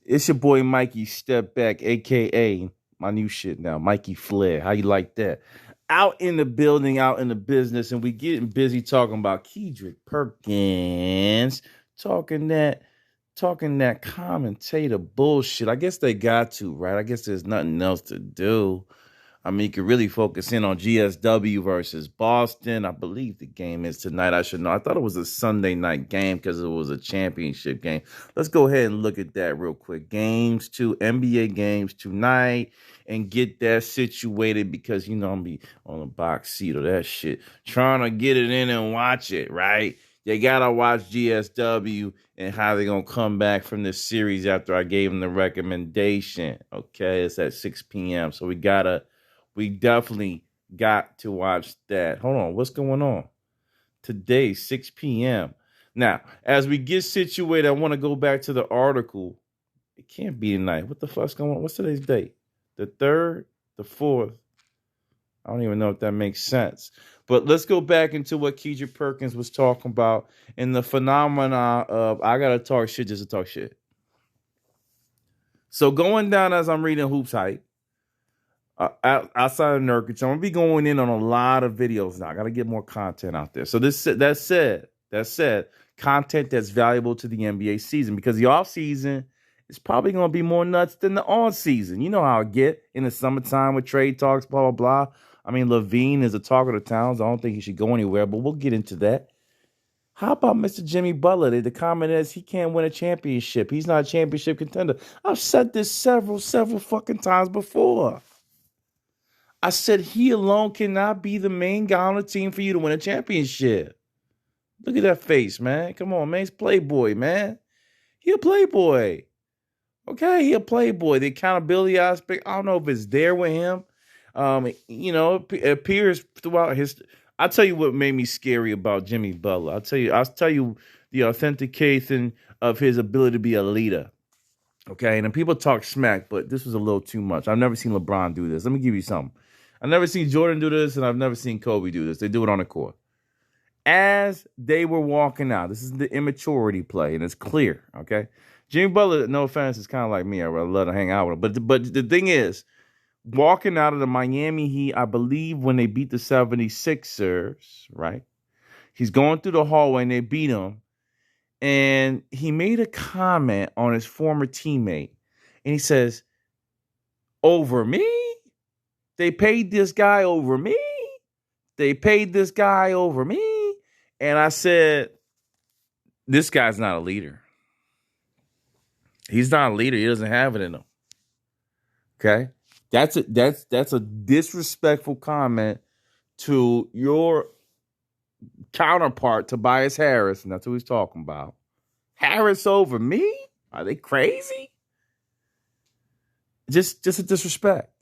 It's your boy Mikey Step Back, aka my new shit now, Mikey Flair. How you like that? Out in the building, out in the business, and we getting busy talking about Kedrick Perkins, talking that commentator bullshit. I guess they got to, right? I guess there's nothing else to do. I mean, you could really focus in on GSW versus Boston. I believe the game is tonight. I should know. I thought it was a Sunday night game because it was a championship game. Let's go ahead and look at that real quick. NBA games tonight and get that situated because, I'm going to be on the box seat of that shit. Trying to get it in and watch it, right? You got to watch GSW and how they're going to come back from this series after I gave them the recommendation. Okay, it's at 6 p.m. So we definitely got to watch that. Hold on. What's going on? Today, 6 p.m. Now, as we get situated, I want to go back to the article. It can't be tonight. What the fuck's going on? What's today's date? The 3rd? The 4th? I don't even know if that makes sense. But let's go back into what Kedrick Perkins was talking about and the phenomena of I got to talk shit just to talk shit. So going down as I'm reading Hoops Hype, outside of Nurkic, I'm gonna be going in on a lot of videos now. I gotta get more content out there. So that said, content that's valuable to the NBA season because the off season is probably gonna be more nuts than the on season. You know how I get in the summertime with trade talks, blah blah blah. I mean, Levine is a talk of the towns. I don't think he should go anywhere, but we'll get into that. How about Mr. Jimmy Butler? The comment is he can't win a championship. He's not a championship contender. I've said this several fucking times before. I said he alone cannot be the main guy on the team for you to win a championship. Look at that face, man. Come on, man. He's Playboy, man. He a Playboy. Okay, he a Playboy. The accountability aspect, I don't know if it's there with him. It appears throughout his. I'll tell you what made me scary about Jimmy Butler. I'll tell you the authentication of his ability to be a leader. Okay, and then people talk smack, but this was a little too much. I've never seen LeBron do this. Let me give you something. I've never seen Jordan do this, and I've never seen Kobe do this. They do it on the court. As they were walking out, this is the immaturity play, and it's clear, okay? Jimmy Butler, no offense, is kind of like me. I would love to hang out with him. But the thing is, walking out of the Miami Heat, I believe when they beat the 76ers, right? He's going through the hallway, and they beat him. And he made a comment on his former teammate. And he says, over me? They paid this guy over me? They paid this guy over me? And I said, this guy's not a leader. He's not a leader. He doesn't have it in him. Okay? That's a disrespectful comment to your counterpart, Tobias Harris, and that's who he's talking about. Harris over me? Are they crazy? Just a disrespect.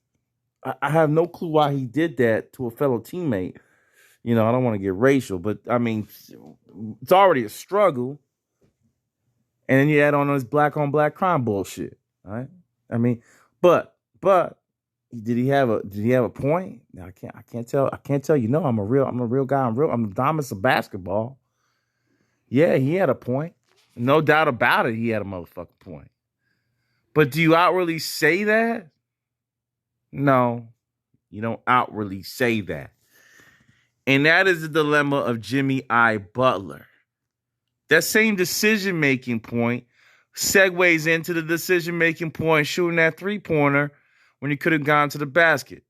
I have no clue why he did that to a fellow teammate. I don't want to get racial, but I mean, it's already a struggle. And then you add on this black on black crime bullshit. Right? I mean, but did he have a point? No, I can't tell. I can't tell you. No, I'm a real guy. I'm the dominance of basketball. Yeah, he had a point. No doubt about it. He had a motherfucking point. But do you outwardly say that? No, you don't outwardly say that. And that is the dilemma of Jimmy I. Butler. That same decision-making point segues into the decision-making point shooting that three-pointer when he could have gone to the basket.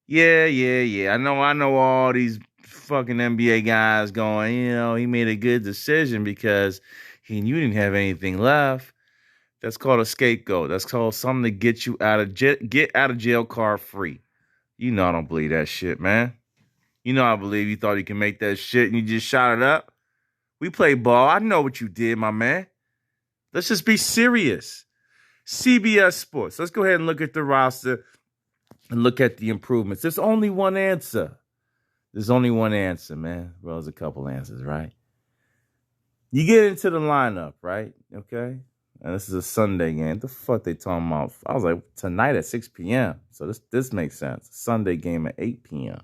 Yeah. I know all these fucking NBA guys going, he made a good decision because you didn't have anything left. That's called a scapegoat. That's called something to get you get out of jail card free. I don't believe that shit, man. I believe you thought you can make that shit and you just shot it up. We play ball. I know what you did, my man. Let's just be serious. CBS Sports. Let's go ahead and look at the roster and look at the improvements. There's only one answer. Man. Well, there's a couple answers, right? You get into the lineup, right? Okay? And this is a Sunday game. What the fuck they talking about? I was like, tonight at 6 p.m. So this makes sense. Sunday game at 8 p.m.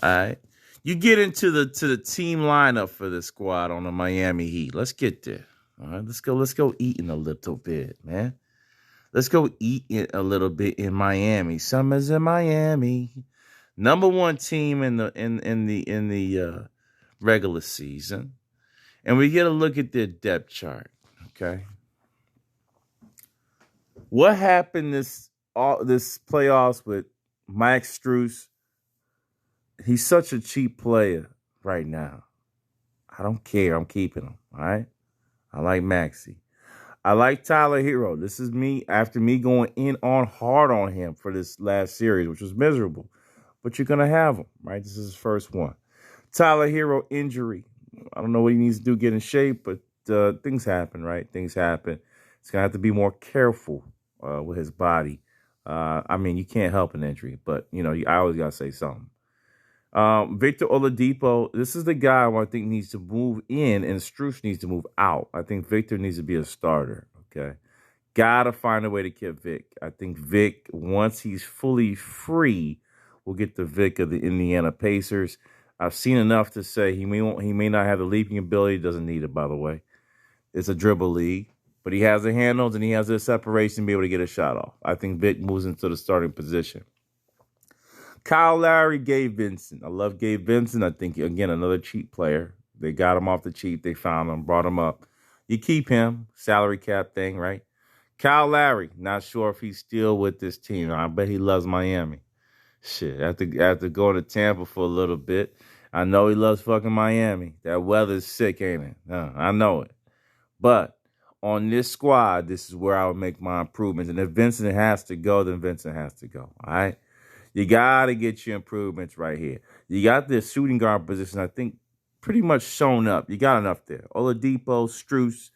All right. You get into the team lineup for this squad on the Miami Heat. Let's get there. All right, let's go eating a little bit, man. Let's go eat it a little bit in Miami. Summer's in Miami. Number one team in the regular season. And we get a look at their depth chart. Okay. What happened this playoffs with Mike Strus? He's such a cheap player right now. I don't care. I'm keeping him. All right. I like Maxey. I like Tyler Hero. This is me after me going in on hard on him for this last series, which was miserable. But you're gonna have him, right? This is his first one. Tyler Hero injury. I don't know what he needs to do to get in shape, but things happen, right? Things happen. He's gonna have to be more careful with his body. I mean, you can't help an injury, but I always gotta say something. Victor Oladipo, this is the guy who I think needs to move in, and Strus needs to move out. I think Victor needs to be a starter. Okay, gotta find a way to keep Vic. I think Vic, once he's fully free, will get the Vic of the Indiana Pacers. I've seen enough to say he may not have the leaping ability. Doesn't need it, by the way. It's a dribble league, but he has the handles and he has the separation to be able to get a shot off. I think Vic moves into the starting position. Kyle Lowry, Gabe Vincent. I love Gabe Vincent. I think, again, another cheap player. They got him off the cheap. They found him, brought him up. You keep him, salary cap thing, right? Kyle Lowry, not sure if he's still with this team. I bet he loves Miami. Shit, after going to Tampa for a little bit, I know he loves fucking Miami. That weather's sick, ain't it? I know it. But on this squad, this is where I would make my improvements. And if Vincent has to go, then Vincent has to go, all right? You got to get your improvements right here. You got this shooting guard position, I think, pretty much shown up. You got enough there. Oladipo, Strus,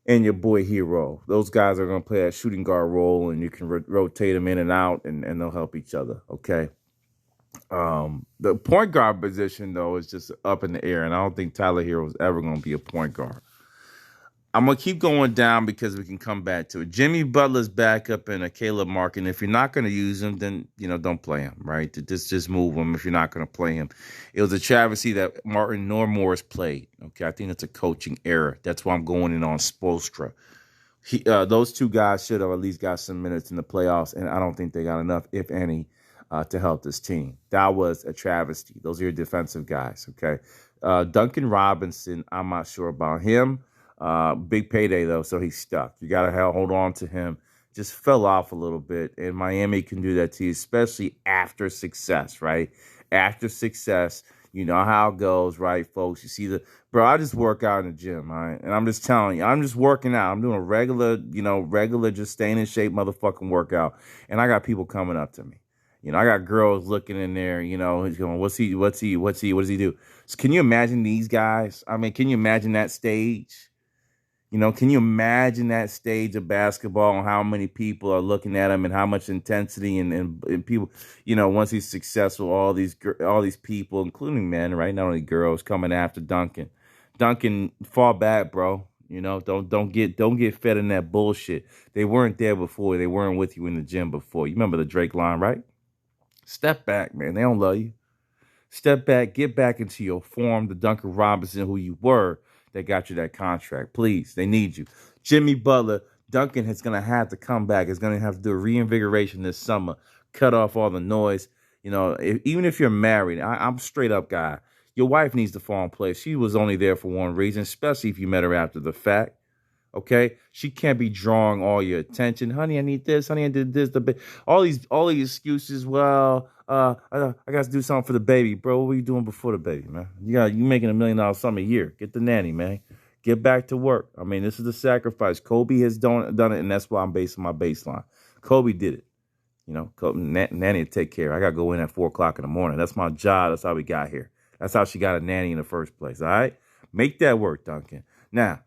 and your boy Hero. Those guys are going to play that shooting guard role, and you can rotate them in and out, and they'll help each other, okay? The point guard position, though, is just up in the air, and I don't think Tyler Hero is ever going to be a point guard. I'm going to keep going down because we can come back to it. Jimmy Butler's back up in a Caleb Markin. If you're not going to use him, then, don't play him, right? Just move him if you're not going to play him. It was a travesty that Martin nor Morris played, okay? I think it's a coaching error. That's why I'm going in on Spoelstra. Those two guys should have at least got some minutes in the playoffs, and I don't think they got enough, if any, to help this team. That was a travesty. Those are your defensive guys, okay? Duncan Robinson, I'm not sure about him. Big payday, though, so he's stuck. You got to hold on to him. Just fell off a little bit, and Miami can do that to you, especially after success, right? After success, you know how it goes, right, folks? You see I just work out in the gym, all right? And I'm just telling you, I'm just working out. I'm doing a regular, just staying in shape motherfucking workout, and I got people coming up to me. I got girls looking in there, he's going, what does he do? So can you imagine these guys? I mean, can you imagine that stage? Can you imagine that stage of basketball and how many people are looking at him and how much intensity and people, once he's successful, all these people, including men, right? Not only girls coming after Duncan. Duncan, fall back, bro. Don't get fed in that bullshit. They weren't there before. They weren't with you in the gym before. You remember the Drake line, right? Step back, man. They don't love you. Step back, get back into your form, the Duncan Robinson who you were. They got you that contract. Please, they need you. Jimmy Butler, Duncan is going to have to come back. Is going to have to do a reinvigoration this summer. Cut off all the noise. Even if you're married, I'm a straight up guy. Your wife needs to fall in place. She was only there for one reason, especially if you met her after the fact. Okay, she can't be drawing all your attention. Honey, I need this. Honey, I did this. All these excuses. Well, I got to do something for the baby, bro. What were you doing before the baby, man? You making $1 million sum a year. Get the nanny, man. Get back to work. I mean, this is the sacrifice. Kobe has done it, and that's why I'm basing my baseline. Kobe did it. Nanny to take care. I got to go in at 4:00 in the morning. That's my job. That's how we got here. That's how she got a nanny in the first place. All right, make that work, Duncan. Now.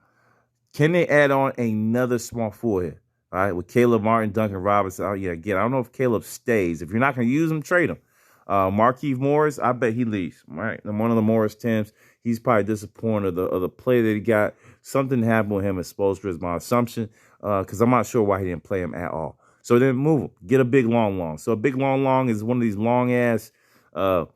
Can they add on another small forward? All right, with Caleb Martin, Duncan Robinson. Oh, yeah, again, I don't know if Caleb stays. If you're not going to use him, trade him. Markieff Morris, I bet he leaves. All right, one of the Morris Tims, he's probably disappointed of the play that he got. Something happened with him at Spoelstra is my assumption, because I'm not sure why he didn't play him at all. So then move him. Get a big long. So a big long is one of these long-ass, I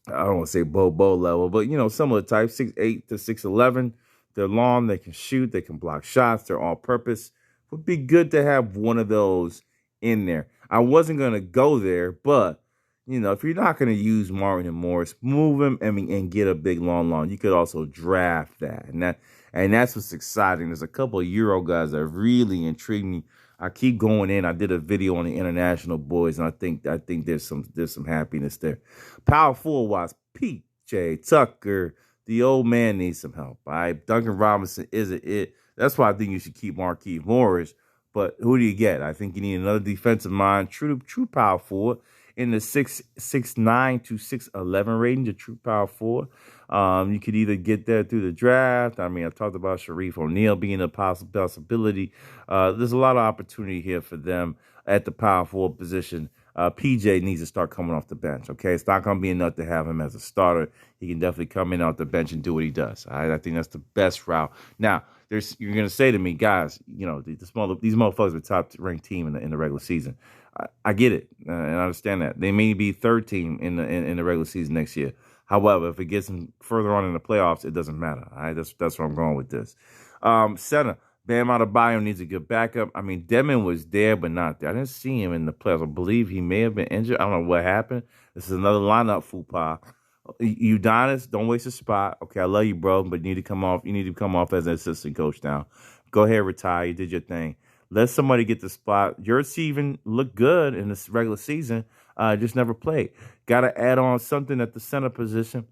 don't want to say Bo level, but, similar type, 6'8" to 6'11", They're long, they can shoot, they can block shots, they're all purpose. Would be good to have one of those in there. I wasn't gonna go there, but if you're not gonna use Martin and Morris, move him and get a big long. You could also draft that. And that's what's exciting. There's a couple of Euro guys that really intrigue me. I keep going in. I did a video on the international boys, and I think there's some happiness there. Power forward wise, PJ Tucker, the old man needs some help. All right, Duncan Robinson isn't it. That's why I think you should keep Marquise Morris. But who do you get? I think you need another defensive mind, true power forward in the 6'9" to 6'11" range, a true power forward. You could either get there through the draft. I mean, I talked about Sharif O'Neal being a possibility. There's a lot of opportunity here for them at the power forward position. PJ needs to start coming off the bench, okay? It's not going to be enough to have him as a starter. He can definitely come in off the bench and do what he does. All right? I think that's the best route. Now, you're going to say to me, guys, these motherfuckers are top-ranked team in the regular season. I get it, and I understand that. They may be third team in the regular season next year. However, if it gets them further on in the playoffs, it doesn't matter. All right? That's where I'm going with this. Center. Bam Adebayo needs a good backup. I mean, Dedmon was there, but not there. I didn't see him in the playoffs. I believe he may have been injured. I don't know what happened. This is another lineup faux pas. Udonis, don't waste a spot. Okay, I love you, bro, but you need to come off. You need to come off as an assistant coach now. Go ahead, retire. You did your thing. Let somebody get the spot. Your receiving looked good in this regular season. Just never played. Got to add on something at the center position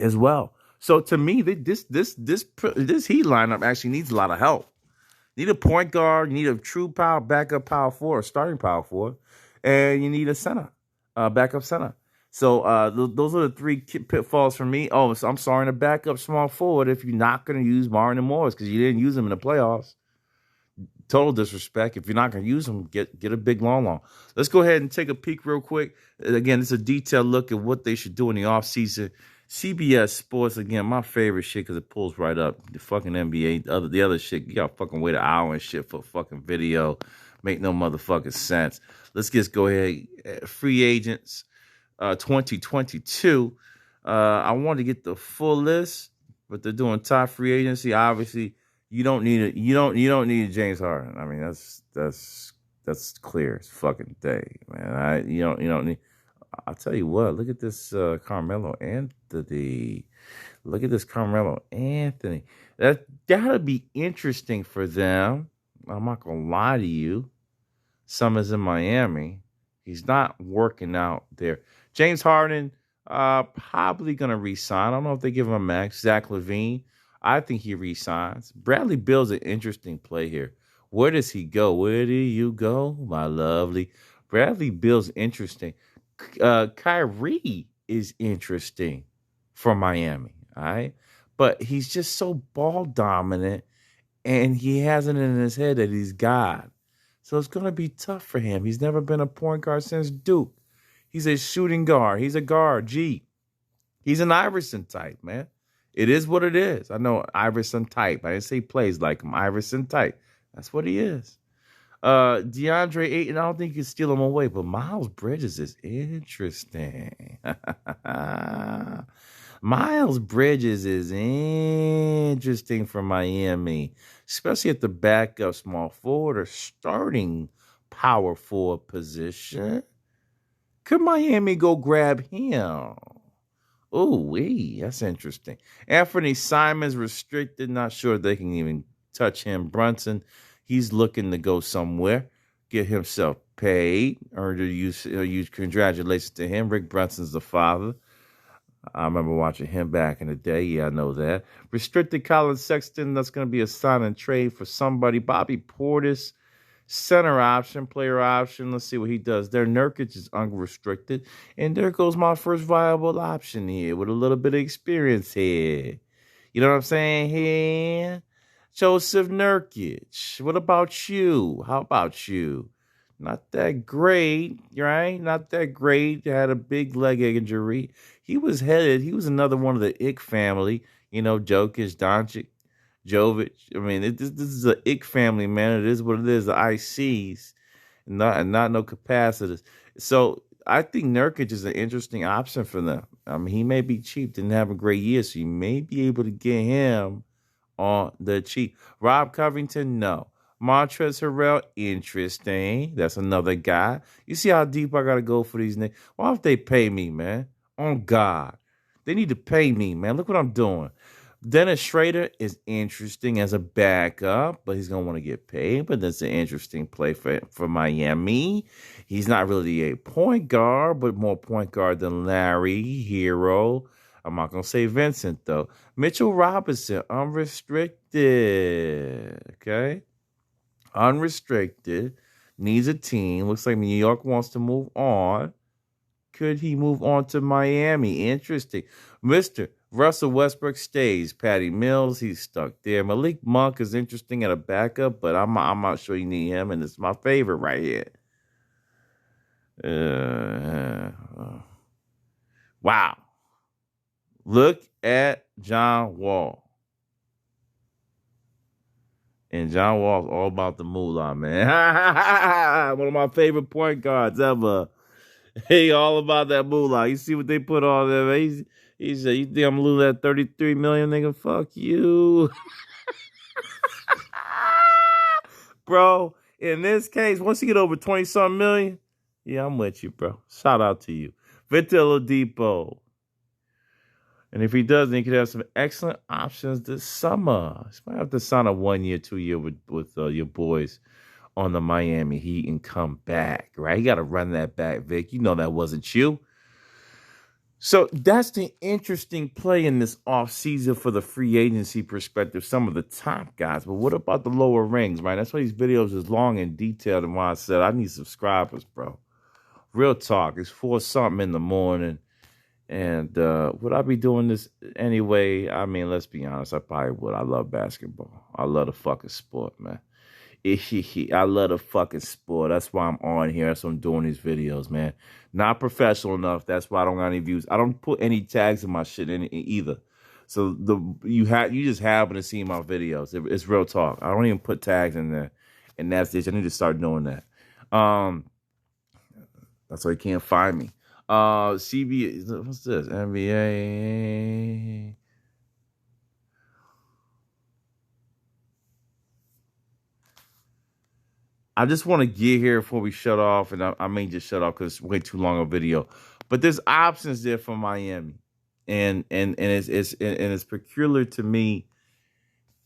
as well. So to me, this Heat lineup actually needs a lot of help. You need a point guard, you need a true backup power forward, starting power forward, and you need a center, backup center. So those are the three pitfalls for me. Oh, so I'm sorry, to backup small forward if you're not going to use Martin and Morris because you didn't use them in the playoffs. Total disrespect. If you're not going to use them, get a big long. Let's go ahead and take a peek real quick. Again, it's a detailed look at what they should do in the offseason. CBS Sports, again, my favorite shit because it pulls right up. The fucking NBA, the other shit, you got to fucking wait an hour and shit for a fucking video. Make no motherfucking sense. Let's just go ahead. Free agents, 2022. I want to get the full list, but they're doing top free agency. Obviously, you don't need it. You don't need James Harden. I mean, that's clear as fucking day, man. You don't need. I'll tell you what, look at this Carmelo Anthony. Look at this Carmelo Anthony. That gotta be interesting for them. I'm not gonna lie to you. Summer's in Miami. He's not working out there. James Harden, probably gonna re-sign. I don't know if they give him a max. Zach LaVine, I think he re-signs. Bradley Beal's an interesting play here. Where does he go? Where do you go, my lovely? Bradley Beal's interesting. Kyrie is interesting for Miami, all right? But he's just so ball dominant, and he has it in his head that he's God. So it's going to be tough for him. He's never been a point guard since Duke. He's a shooting guard. He's a guard, G. He's an Iverson type, man. It is what it is. I know Iverson type. I didn't say plays like him. Iverson type. That's what he is. DeAndre Ayton, I don't think you can steal him away, but Miles Bridges is interesting. Miles Bridges is interesting for Miami, especially at the backup small forward or starting power forward position. Could Miami go grab him? Oh, that's interesting. Anthony Simons restricted. Not sure they can even touch him. Brunson, he's looking to go somewhere, get himself paid, or to use congratulations to him. Rick Brunson's the father. I remember watching him back in the day. Yeah, I know that. Restricted Colin Sexton, that's going to be a sign and trade for somebody. Bobby Portis, center option, player option. Let's see what he does there. Nurkic is unrestricted. And there goes my first viable option here with a little bit of experience here. You know what I'm saying here? Joseph Nurkic. What about you? How about you? Not that great, right? Not that great. Had a big leg injury. He was another one of the Ick family. Jokic, Doncic, Jovic. I mean, this is an Ick family, man. It is what it is. The ICs, not no capacitors. So I think Nurkic is an interesting option for them. I mean, he may be cheap, didn't have a great year, so you may be able to get him on the cheap. Rob Covington, no. Montrezl Harrell, interesting. That's another guy. You see how deep I gotta go for these niggas? Why don't they pay me, man? On God. They need to pay me, man. Look what I'm doing. Dennis Schrader is interesting as a backup, but he's gonna want to get paid. But that's an interesting play for Miami. He's not really a point guard, but more point guard than Larry Hero. I'm not gonna say Vincent though. Mitchell Robinson, unrestricted. Okay, unrestricted. Needs a team. Looks like New York wants to move on. Could he move on to Miami? Interesting. Mr. Russell Westbrook stays. Patty Mills, he's stuck there. Malik Monk is interesting at a backup, but I'm not sure you need him, and it's my favorite right here. Wow. Look at John Wall. And John Wall's all about the moolah, man. One of my favorite point guards ever. He all about that moolah. You see what they put on there, man? He said, you think I'm going to lose that $33 million, nigga? Fuck you. Bro, in this case, once you get over 20-something million, yeah, I'm with you, bro. Shout out to you. Victor Oladipo. And if he doesn't, he could have some excellent options this summer. He might have to sign a 1 year, 2 year with your boys on the Miami Heat and come back, right? You got to run that back, Vic. You know that wasn't you. So that's the interesting play in this offseason for the free agency perspective, some of the top guys. But what about the lower rings, right? That's why these videos is long and detailed, and why I said I need subscribers, bro. Real talk. It's 4-something in the morning. And would I be doing this anyway? I mean, let's be honest. I probably would. I love basketball. I love the fucking sport, man. I love the fucking sport. That's why I'm on here. That's why I'm doing these videos, man. Not professional enough. That's why I don't got any views. I don't put any tags in my shit in either. So you just happen to see my videos. It's real talk. I don't even put tags in there. And that's it. I need to start doing that. That's why you can't find me. CB, what's this? NBA. I just want to get here before we shut off, and I may just shut off because it's way too long a video. But there's options there for Miami, and it's peculiar to me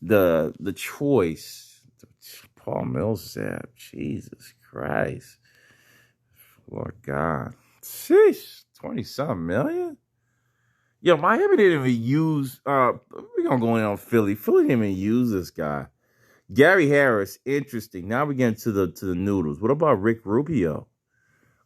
the choice. Paul Millsap, Jesus Christ, Lord God, sheesh, 20-something million. Yo, Miami didn't even use. We're gonna go in on Philly. Philly didn't even use this guy. Gary Harris, interesting. Now we get into the noodles. What about Rick Rubio?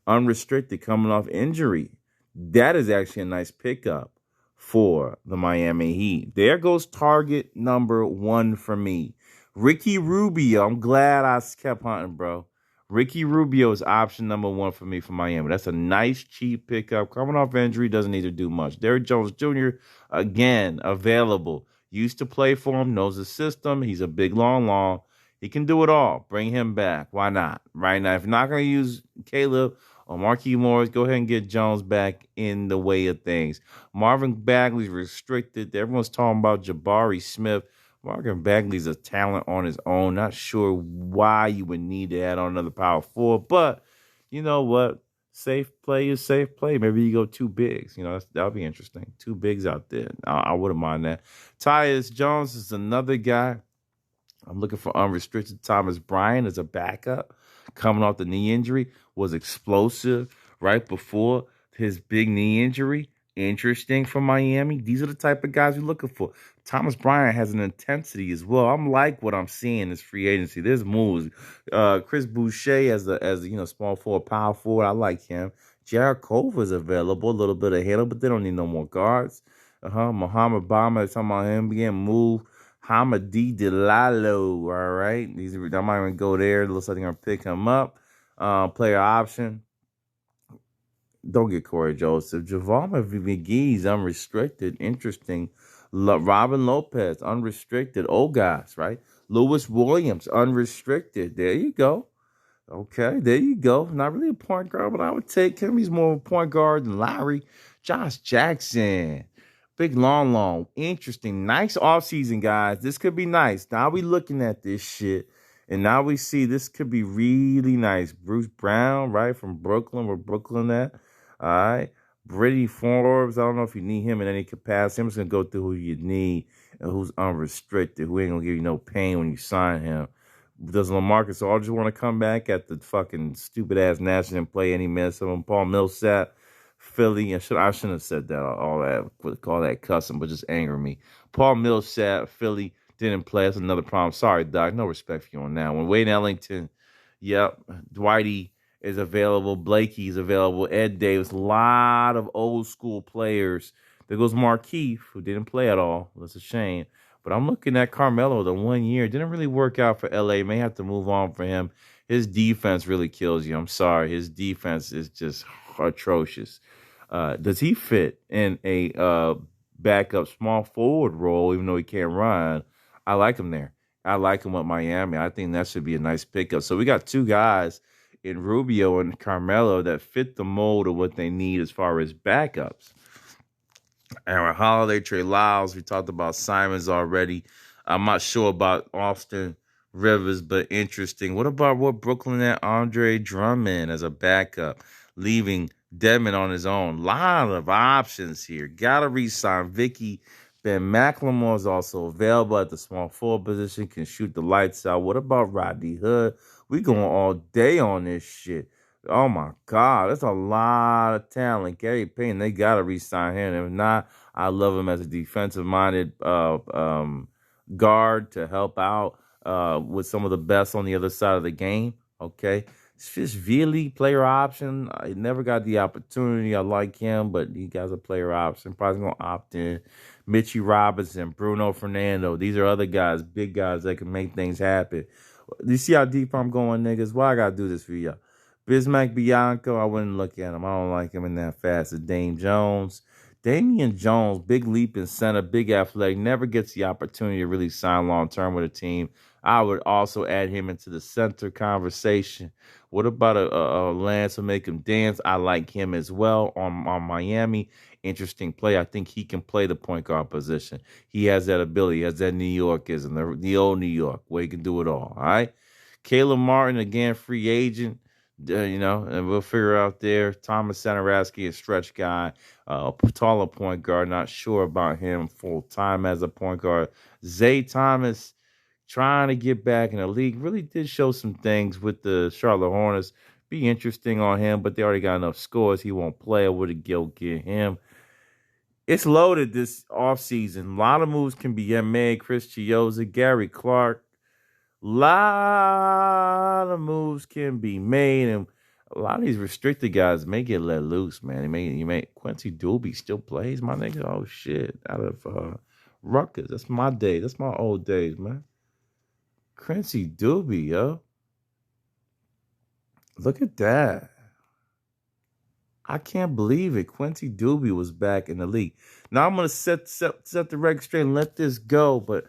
Unrestricted, coming off injury. That is actually a nice pickup for the Miami Heat. There goes target number 1 for me. Ricky Rubio. I'm glad I kept hunting, bro. Ricky Rubio is option number 1 for me for Miami. That's a nice, cheap pickup. Coming off injury, doesn't need to do much. Derrick Jones Jr., again, available. Used to play for him, knows the system. He's a big, long. He can do it all. Bring him back. Why not? Right now, if you're not going to use Caleb or Marquise Morris, go ahead and get Jones back in the way of things. Marvin Bagley's restricted. Everyone's talking about Jabari Smith. Marvin Bagley's a talent on his own. Not sure why you would need to add on another power forward, but you know what? Safe play is safe play. Maybe you go 2 bigs. You know, that'll be interesting. 2 bigs out there. I wouldn't mind that. Tyus Jones is another guy. I'm looking for unrestricted. Thomas Bryant is a backup. Coming off the knee injury. Was explosive right before his big knee injury. Interesting for Miami. These are the type of guys we're looking for. Thomas Bryant has an intensity as well. I'm like what I'm seeing in this free agency. There's moves. Chris Boucher as a small forward, power forward. I like him. Jared Culver is available. A little bit of handle, but they don't need no more guards. Muhammad Bama is talking about him being moved. Hamadi Delalo. All right. I might even go there. It looks like they're gonna pick him up. Player option. Don't get Corey Joseph. Javon McGee's unrestricted. Interesting. Robin Lopez, unrestricted. Old guys, right? Lewis Williams, unrestricted. There you go. Okay, there you go. Not really a point guard, but I would take him. He's more of a point guard than Lowry. Josh Jackson. Big long. Interesting. Nice offseason, guys. This could be nice. Now we looking at this shit. And now we see this could be really nice. Bruce Brown, right, from Brooklyn. Where Brooklyn at? All right. Brady Forbes. I don't know if you need him in any capacity. I'm just going to go through who you need and who's unrestricted, who ain't going to give you no pain when you sign him. Does LaMarcus Aldridge want to come back at the fucking stupid-ass National and play any minutes of him? Paul Millsap, Philly. I shouldn't have said that, all that, call that cussing, but just anger me. Paul Millsap, Philly, didn't play. That's another problem. Sorry, Doc. No respect for you on that one. Wade Ellington, yep. Dwighty is available. Blakey's available. Ed Davis. A lot of old school players. There goes Markeith, who didn't play at all. That's a shame. But I'm looking at Carmelo, the 1 year. Didn't really work out for LA. May have to move on for him. His defense really kills you. I'm sorry. His defense is just atrocious. Does he fit in a backup small forward role, even though he can't run? I like him there. I like him with Miami. I think that should be a nice pickup. So we got two guys in Rubio and Carmelo that fit the mold of what they need as far as backups. Aaron Holiday, Trey Lyles. We talked about Simons already. I'm not sure about Austin Rivers, but interesting. What about what Brooklyn and Andre Drummond as a backup, leaving Dedmon on his own? Lot of options here. Gotta re-sign Vicky. Ben McLemore is also available at the small forward position, can shoot the lights out. What about Rodney Hood? We going all day on this shit. Oh, my God. That's a lot of talent. Gary Payton, they got to re-sign him. If not, I love him as a defensive-minded guard to help out with some of the best on the other side of the game. Okay. It's just really player option. I never got the opportunity. I like him, but he got a player option. Probably going to opt in. Mitchie Robinson, Bruno Fernando. These are other guys, big guys that can make things happen. You see how deep I'm going, niggas? Why I got to do this for y'all? Bismack Bianco, I wouldn't look at him. I don't like him in that fast as Dame Jones. Damian Jones, big leap in center, big athletic, never gets the opportunity to really sign long-term with a team. I would also add him into the center conversation. What about a Lance will make him dance? I like him as well on Miami. Interesting play. I think he can play the point guard position. He has that ability. He has that New Yorkism, the old New York, where he can do it all right? Caleb Martin, again, free agent. And we'll figure out there. Thomas Satoransky, a stretch guy, taller point guard. Not sure about him full time as a point guard. Zay Thomas trying to get back in the league. Really did show some things with the Charlotte Hornets. Be interesting on him, but they already got enough scores. He won't play. I would go get him. It's loaded this offseason. A lot of moves can be made. Chris Chioza, Gary Clark. Lot of moves can be made, and a lot of these restricted guys may get let loose, man. You may Quincy Doobie still plays, my nigga. Oh shit, out of Rutgers. That's my day. That's my old days, man. Quincy Doobie, yo. Look at that. I can't believe it. Quincy Doobie was back in the league. Now I'm gonna set the record straight and let this go, but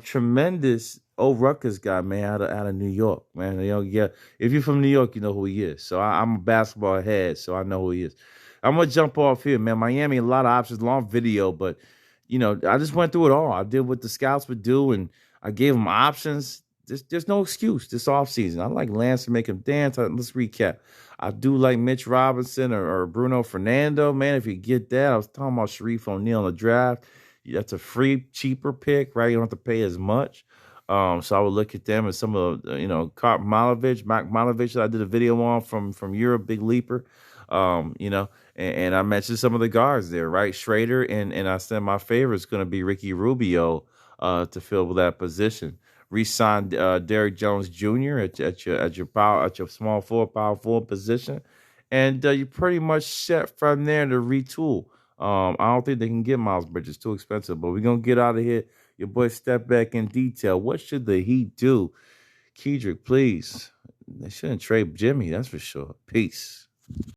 tremendous old Rutgers guy, man, out of New York, man. Yeah, if you're from New York, you know who he is. So I'm a basketball head, so I know who he is. I'm gonna jump off here, man. Miami, a lot of options, long video, but I just went through it all. I did what the scouts would do, and I gave them options. There's no excuse this offseason. I like Lance to make him dance. Let's recap. I do like Mitch Robinson or Bruno Fernando, man. If you get that, I was talking about Sharif O'Neal in the draft. That's a free, cheaper pick, right? You don't have to pay as much. So I would look at them and some of the, Mac Malovich that I did a video on from Europe, big leaper. And I mentioned some of the guards there, right? Schrader and I said my favorite is going to be Ricky Rubio to fill that position. Re-signed Derrick Jones Jr. at your small forward, power forward position, and you pretty much set from there to retool. I don't think they can get Miles Bridges, too expensive, but we're gonna get out of here. Your boy step back in detail. What should the Heat do? Kedrick, please. They shouldn't trade Jimmy, that's for sure. Peace.